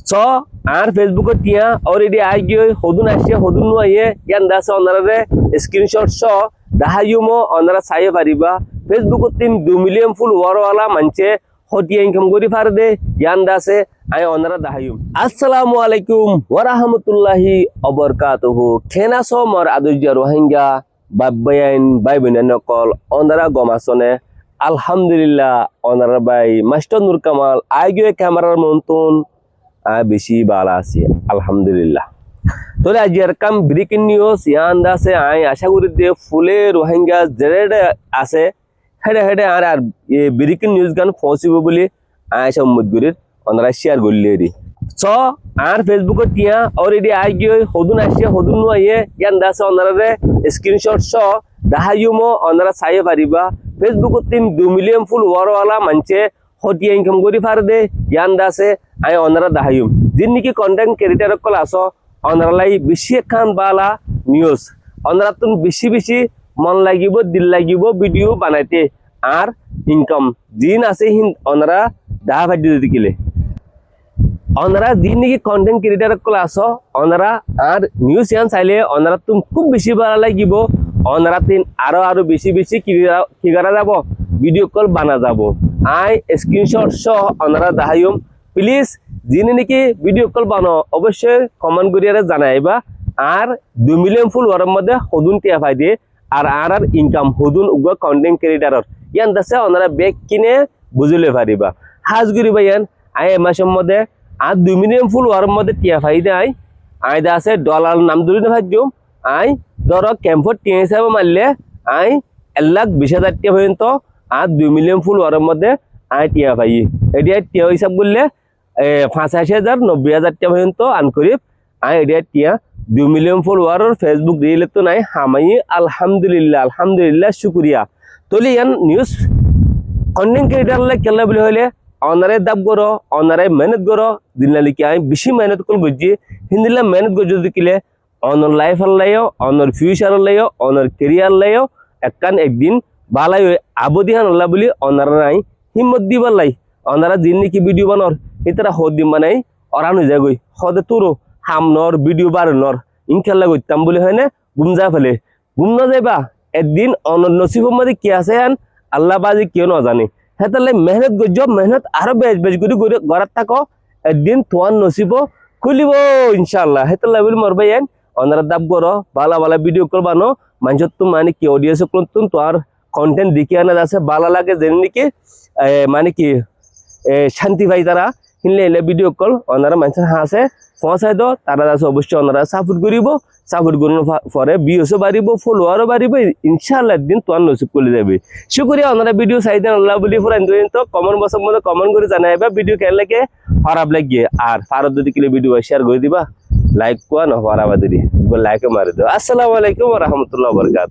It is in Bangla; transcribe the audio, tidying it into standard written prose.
So, our Facebook tia already argue hodun ashe hodun no ye yan das onare screenshot so dahayumo onara saye pariba Facebook tin 2 million full waro wala manche hotia income gori farde yan dase ay onara dahayum assalamu alaikum wa rahmatullahi wa barakatuh khena so mor adujja rohingya babbayan baybenen kol onara gomasone alhamdulillah onara bay master nur kamal argue camera montun বেশি ভালো আছে আলহামদুলিল্লাহ তোলে আজ এরকম ব্রেকিং নিউজ ইয়ান দাসে আই আশা করি দে ফুলে রোহিঙ্গা জেরেড আছে হেডে হেডে আর আর এই ব্রেকিং নিউজ গান পসিবল বলি আই সম্মত গরির ওনারা শেয়ার করলে রে সো আর ফেসবুক টিয়া অলরেডি আইগিও হদুন আসে হদুন নয়ে ইয়ান দাসে ওনারা স্ক্রিনশট সহ দাহায়ুমো ওনারা সাইয়ে পারিবা ফেসবুক 2 মিলিয়ন ফুল ওয়ারওয়ালা মানছে হটিয়া ইনকাম করি ফারদে ইয়ান দাসে আই ওনারা দাহায়ুম যিন নাকি কন্টেন্ট ক্রিয়েটর কল আসো ওনারা লাই বেশি খান বালা নিউজ ওনারা তুন বেশি বেশি মন লাগিব দিল লাগিব ভিডিও বানাইতে আর ইনকাম জিন আছে হিন ওনারা দাহা ভিডিও দিকিলে ওনারা যিন নাকি কন্টেন্ট ক্রিয়েটর কল আসো ওনারা আর নিউজ ইয়ান চাইলে ওনারা তুন খুব বেশি বালা লাগিব ওনারা তিন আরো আরো বেশি বেশি কি করা যাব ভিডিও কল বানা যাব আই স্ক্রিনশট সহ ওনারা দাহায়ুম প্লিজ যিনি নাকি ভিডিও কল বানো অবশ্যই কমেন্ট করিয়ারে জানাইবা আর 2 মিলিয়ন ফুল ওয়ার মধ্যে হদুন টিয়া পাই দিয়ে আর আর আর ইনকাম হদুন উগা কন্টেন্ট ক্রিয়েটর ইয়ান দাসে ওনারা ব্যাগ কিনে বুঝলে পারিবা হাজগুরি ভাইয়ান আই মাসের মধ্যে আর 2 মিলিয়ন ফুল ওয়ার মধ্যে টিয়া পাই দেয় আই দাসে ডলার নাম ধরে না ভাজ্যম আই ধরো ক্যাম্পত টিয়া হিসাবে মারলে আই 1,20,000 টিয়া পর্যন্ত আর 2 মিলিয়ন ফুল ওয়ার মধ্যে আই টিয়া পাই এটি টিয়া হিসাব করলে 85,000 90,000 টিয়া পর্যন্ত আন করি আই এডিয়া টিয়া 2 মিলিয়ন ফলোয়ার ফেসবুক রিলে তো নাই হামাই আলহামদুলিল্লাহ আলহামদুলিল্লাহ শুকরিয়া তোলি ইয়ান নিউজ কন্টেন্ট ক্রিয়েটর লে কেলা বলি হইলে অনারে দাব করো অনারে মেহনত করো দিনলালি কি আই বেশি মেহনত কল গজি হিন্দিলা মেহনত গজি দিকিলে অনর লাইফ লাইও অনর ফিউচার লাইও অনর ক্যারিয়ার লাইও একখান একদিন বালাই আবদিহান আল্লাহ বলি অনারা নাই হিম্মত দিবার লাই অনারা জিন নাকি ভিডিও বানর ইতারা হদি মানাই অরান হয়ে যায় গই হদে তোরো হামনর ভিডিও বারনর ইনশাল্লাহ গইতাম বলে হয় না গুমজা ফেলে গুম না যাইবা একদিন অনর নসিবের মধ্যে কি আছে আন আল্লাহ বাজি কেউ না জানে হেতালে মেহনত গজ মেহনত আরো বেশ বেশ করে ঘরাত থাকো একদিন তোমার নসিব খুলিব ইনশাল্লাহ হেতালে বলি মর ভাই অনারা দাব করো বালা বালা ভিডিও করবানো মানুষের তো মানে কি অডিয়েন্স করতুন তোমার কন্টেন্ট দেখি আনা আছে বালা লাগে জেনে নাকি মানে কি শান্তি ভাই তারা কিনলে এলে ভিডিও কল ওনারা মানুষের হাসে পৌঁছাই দো তারা আছে অবশ্যই ওনারা সাপোর্ট করিব সাপোর্ট করানোর পরে ভিউসও বাড়িব ফলোয়ারও বাড়িব ইনশাআল্লাহ একদিন তোমার নসিব করে যাবে শুকরিয়া ওনারা ভিডিও চাই দেন আল্লাহ বলি ফুরান তো কমেন্ট বক্সের মধ্যে কমেন্ট করে জানাইবা ভিডিও কেন লাগে খারাপ লাগিয়ে আর ফারত যদি কিলে ভিডিও শেয়ার করে দিবা লাইক কোয়া না হরাবা দিদি লাইকে মারি দাও আসসালামু আলাইকুম ওয়া রাহমাতুল্লাহি ওয়া বারাকাতুহু